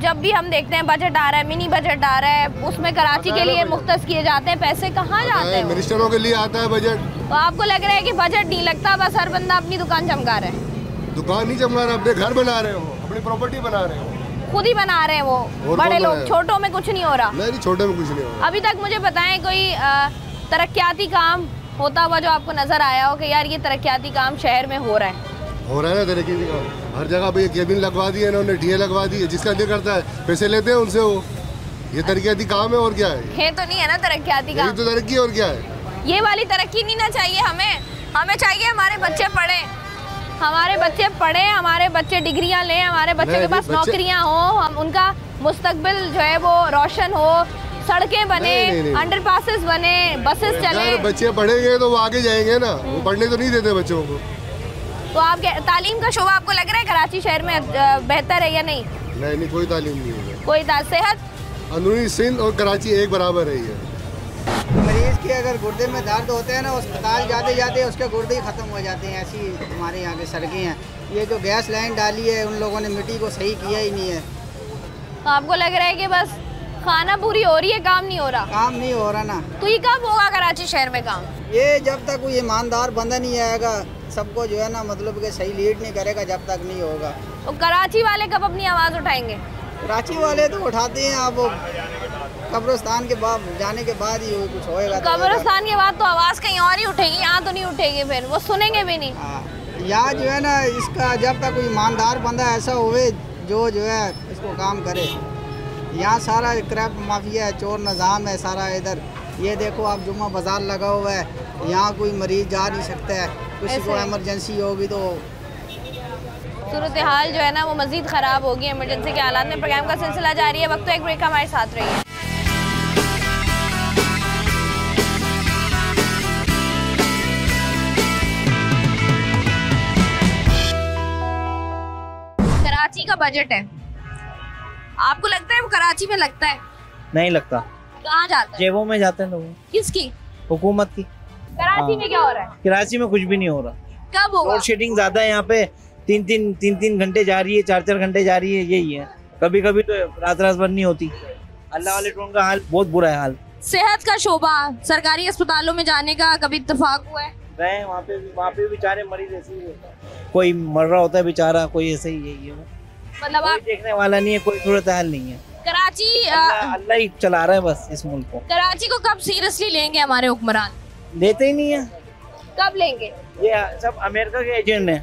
जब भी हम देखते हैं बजट आ रहा है, मिनी बजट आ रहा है, उसमें कराची के लिए मुख्तस किए जाते हैं पैसे, कहाँ जाते हैं? मिनिस्टरों के लिए आता है बजट। तो आपको लग रहा है कि बजट नहीं लगता, बस हर बंदा अपनी दुकान चमका रहा है? दुकान नहीं चमका रहे, अपने घर बना रहे हो, अपनी प्रॉपर्टी बना रहे हो, खुद ही बना रहे हैं वो बड़े लोग। छोटों में कुछ नहीं हो रहा? नहीं, छोटे में कुछ नहीं हो रहा। अभी तक मुझे बताएं कोई तरक्याती काम होता हुआ जो आपको नजर आया हो कि यार ये तरक्याती काम शहर में हो रहा है? हो रहा है ना तरक्याती काम, हर जगह पे केबिन लगवा दिए इन्होंने, डीए लगवा दी है, जिसका दिल करता है पैसे लेते हैं उनसे, वो ये तरक्याती काम है। और क्या है? ये तो नहीं है ना तरक्याती काम, तो तरक्की। और क्या है? ये वाली तरक्की नहीं ना चाहिए हमें चाहिए हमारे बच्चे पढ़े, हमारे बच्चे पढ़े, हमारे बच्चे डिग्रियां लें, हमारे बच्चे के पास नौकरियां हो, हम उनका मुस्तकबिल जो है वो रोशन हो, सड़कें बने, अंडरपासेस बने, बसेस चले। बच्चे पढ़ेंगे तो वो आगे जाएंगे ना, वो पढ़ने तो नहीं देते बच्चों को। तो आप तालीम का शोबा आपको लग रहा है कराची शहर में बेहतर है या नहीं? नहीं, कोई तालीम नहीं है। कोई सेहत, अंदरूनी सिंध और कराची एक बराबर है। ये मरीज के अगर गुर्दे में दर्द होते हैं ना, अस्पताल जाते जाते उसके गुर्दे ही ख़त्म हो जाते हैं। ऐसी हमारे यहाँ की सड़कें हैं। ये जो गैस लाइन डाली है उन लोगों ने मिट्टी को सही किया ही नहीं है। तो आपको लग रहा है कि बस खाना पूरी हो रही है, काम नहीं हो रहा? काम नहीं हो रहा ना। तो ये कब होगा कराची शहर में काम? ये जब तक कोई ईमानदार बंदा नहीं आएगा, सबको जो है ना मतलब कि सही लीड नहीं करेगा, जब तक नहीं होगा। तो कराची वाले कब अपनी आवाज़ उठाएंगे? कराची वाले तो उठाते हैं, अब कब्रिस्तान के बाद जाने के बाद ही कुछ होएगा। कब्रिस्तान के बाद तो आवाज़ कहीं और ही उठेगी, यहाँ तो नहीं उठेगी, फिर वो सुनेंगे भी नहीं। यहाँ जो है ना इसका जब तक कोई ईमानदार बंदा ऐसा होवे जो है इसको काम करे। यहाँ सारा क्रैप माफिया है, चोर निज़ाम है सारा इधर। ये देखो आप जुम्मा बाजार लगा हुआ है, यहाँ कोई मरीज जा नहीं सकता है, किसी को इमरजेंसी होगी तो सूरत हाल जो है ना वो मज़ीद ख़राब होगी। इमरजेंसी के हालात में प्रोग्राम का सिलसिला जारी है। वक्त तो एक ब्रेक, हमारे साथ रहिए। बजट है, आपको लगता है वो कराची में लगता है? नहीं लगता। कहाँ जाता है? जेबों में जाते हैं लोग। किसकी? हुकूमत की। कराची में क्या हो रहा है? कराची में कुछ भी नहीं हो रहा। कब होगा? लोड शेडिंग ज्यादा है यहाँ पे, तीन घंटे जा रही है, 4 घंटे जा रही है, यही है। कभी कभी तो रात भर नहीं होती। अल्लाह वाले टोन का हाल बहुत बुरा है हाल। सेहत का शोबा, सरकारी अस्पतालों में जाने का कभी इत्तेफाक हुआ है? गए वहाँ पे बेचारे मरीज ऐसे ही होता है, कोई मर रहा होता है बेचारा, कोई ऐसे ही यही है। मतलब आप देखने वाला नहीं है, कोई सूरत हाल नहीं है। कराची अल्लाह ही चला रहा है बस इस मुल्क को। कराची को कब सीरियसली लेंगे हमारे हुक्मरान? लेते ही नहीं है। कब लेंगे? ये सब अमेरिका के एजेंट हैं,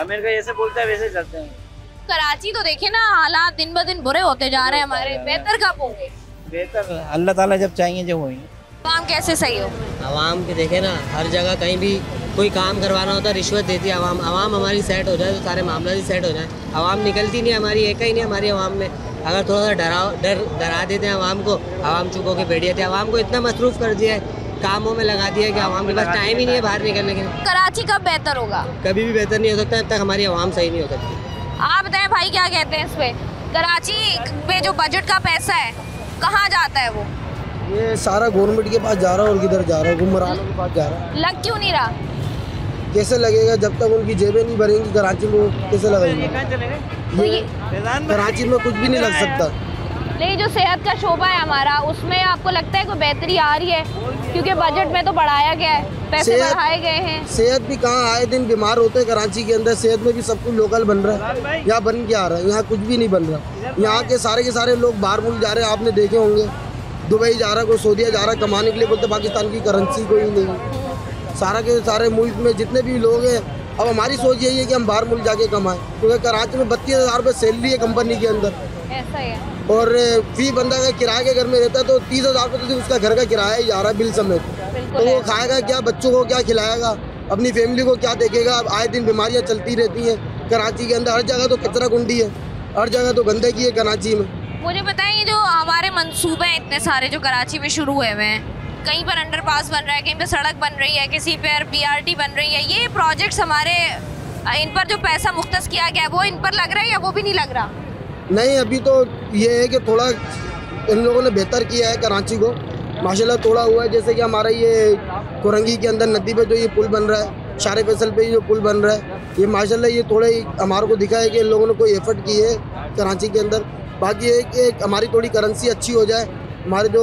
अमेरिका जैसे बोलता है वैसे चलते हैं। कराची तो देखे ना, हालात दिन ब दिन बुरे होते जा रहे हैं हमारे, बेहतर कब होंगे? बेहतर अल्लाह ताला जब चाहेंगे जब होंगे। आवाम कैसे सही हो? आवाम के देखे ना, हर जगह कहीं भी कोई काम करवाना होता है रिश्वत देती है आवाम। आवाम हमारी सेट हो जाए तो सारे मामला ही सेट हो जाए। आवाम निकलती नहीं हमारी, एक ही नहीं हमारी आवाम में। अगर थोड़ा सा डरा देते हैं आवाम को, आवाम चुप होकर बैठ जाती है। आवाम को इतना मसरूफ कर दिया है, कामों में लगा दिया है कि आवाम के पास टाइम ही नहीं है बाहर निकलने के लिए। कराची कब बेहतर होगा? कभी भी बेहतर नहीं हो सकता जब तक हमारी आवाम सही नहीं हो सकती। आप बताएं भाई, क्या कहते हैं इस पे? कराची में जो बजट का पैसा है कहाँ जाता है वो? ये सारा गवर्नमेंट के पास जा रहा है। और किधर जा रहा है? हुक्मरानों के पास जा रहा है। लग क्यों नहीं रहा? कैसे लगेगा जब तक उनकी जेबें नहीं भरेंगी? कराची में कैसे लगेगा? कराची में कुछ भी नहीं लग सकता। नहीं, जो सेहत का शोबा है हमारा, उसमें आपको लगता है कोई बेहतरी आ रही है? क्योंकि बजट में तो बढ़ाया गया है, पैसे बढ़ाए गए हैं। सेहत भी कहाँ, आए दिन बीमार होते हैं कराची के अंदर। सेहत में भी सब कुछ लोकल बन रहा है, यहाँ बन के आ रहा है। यहाँ कुछ भी नहीं बन रहा। यहाँ के सारे लोग बाहर मुल्क जा रहे हैं, आपने देखे होंगे। दुबई जा रहा है, कोई सऊदीया जा रहा है कमाने के लिए, बोलते पाकिस्तान की करेंसी कोई नहीं। सारा के सारे मुल्क में जितने भी लोग हैं, अब हमारी सोच यही है कि हम बाहर मुल्क जाके कमाएं, क्योंकि कराची में 32,000 रुपये सैलरी है कंपनी के अंदर। ऐसा है। और फी बंदा अगर किराए के घर में रहता है तो 30,000 रुपये तो उसका घर का किराया ही जा रहा है बिल समेत। तो वो खाएगा क्या, बच्चों को क्या खिलाएगा, अपनी फैमिली को क्या देखेगा? अब आए दिन बीमारियाँ चलती रहती हैं कराची के अंदर। हर जगह तो कचरा कुंडी है, हर जगह तो गंदगी है कराची में। मुझे बताइए, जो हमारे मंसूबे हैं इतने सारे जो कराची में शुरू हुए हुए हैं, कहीं पर अंडरपास बन रहा है, कहीं पर सड़क बन रही है, किसी पर BRT बन रही है, ये प्रोजेक्ट्स हमारे, इन पर जो पैसा मुख्तस किया गया है वो इन पर लग रहा है या वो भी नहीं लग रहा? नहीं, अभी तो ये है कि थोड़ा इन लोगों ने बेहतर किया है कराची को, माशाल्लाह थोड़ा हुआ है। जैसे कि हमारा ये कुरंगी के अंदर नदी पे जो ये पुल बन रहा है, शारे फैसल पे जो पुल बन रहा है, ये माशाल्लाह ये थोड़े हमारे को दिखा है कि इन लोगों ने कोई एफर्ट की है कराची के अंदर। बाकी एक हमारी थोड़ी करेंसी अच्छी हो जाए, हमारी जो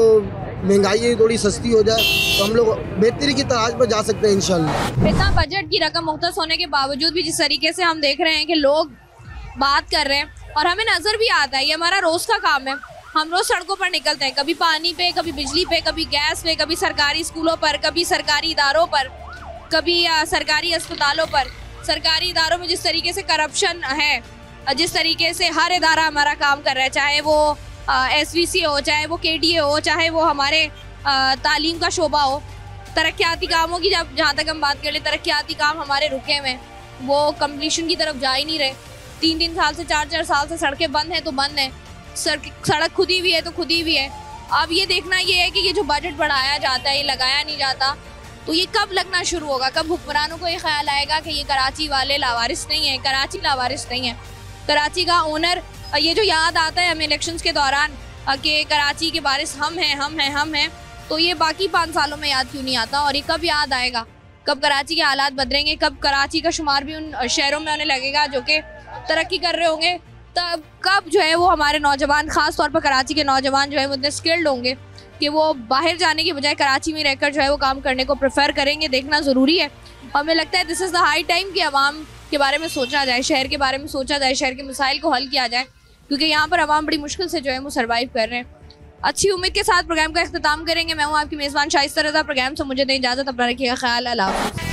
महंगाई है थोड़ी सस्ती हो जाए, तो हम लोग बेहतरी की तलाश पर जा सकते हैं इंशाल्लाह। इतना बजट की रकम मुख्तस होने के बावजूद भी जिस तरीके से हम देख रहे हैं कि लोग बात कर रहे हैं, और हमें नज़र भी आता है, ये हमारा रोज़ का काम है। हम रोज़ सड़कों पर निकलते हैं, कभी पानी पे, कभी बिजली पे, कभी गैस पे, कभी सरकारी स्कूलों पर, कभी सरकारी इदारों पर, कभी सरकारी अस्पतालों पर। सरकारी इदारों में जिस तरीके से करप्शन है, जिस तरीके से हर इदारा हमारा काम कर रहा है, चाहे वो SVC हो, चाहे वो KDA हो, चाहे वो हमारे तालीम का शोबा हो, तरक्याती कामों की जहाँ तक हम बात कर ले, तरक्याती काम हमारे रुके हुए, वो कम्प्लीशन की तरफ जा ही नहीं रहे। 3 साल से 4 साल से सड़कें बंद हैं तो बंद हैं, सड़क खुदी हुई है तो खुदी हुई है। अब ये देखना ये है कि ये जो बजट बढ़ाया जाता है, ये लगाया नहीं जाता, तो ये कब लगना शुरू होगा? कब हुक्मरानों को ये ख्याल आएगा कि ये कराची वाले लावारिस नहीं है, कराची लावारिस नहीं है, कराची का ओनर। ये जो याद आता है हमें इलेक्शंस के दौरान कि कराची के वारिस हम हैं, तो ये बाकी 5 सालों में याद क्यों नहीं आता? और ये कब याद आएगा? कब कराची के हालात बदलेंगे? कब कराची का शुमार भी उन शहरों में होने लगेगा जो कि तरक्की कर रहे होंगे? तब कब जो है वो हमारे नौजवान, ख़ास तौर पर कराची के नौजवान जो है वो इतने स्किल्ड होंगे कि वो बाहर जाने की बजाय कराची में रहकर जो है वो काम करने को प्रेफर करेंगे? देखना ज़रूरी है। हमें लगता है this is the high time कि अवाम के बारे में सोचा जाए, शहर के बारे में सोचा जाए, शहर के मसाइल को हल किया जाए, क्योंकि यहाँ पर अवाम बड़ी मुश्किल से जो है वो सर्वाइव कर रहे हैं। अच्छी उम्मीद के साथ प्रोग्राम का इख्तिताम करेंगे। मैं हूँ आपकी मेज़बान शाइस्ता रज़ा। प्रोग्राम से मुझे दें इजाज़त, अपना रखिएगा ख्याल। अल्लाह हाफ़िज़।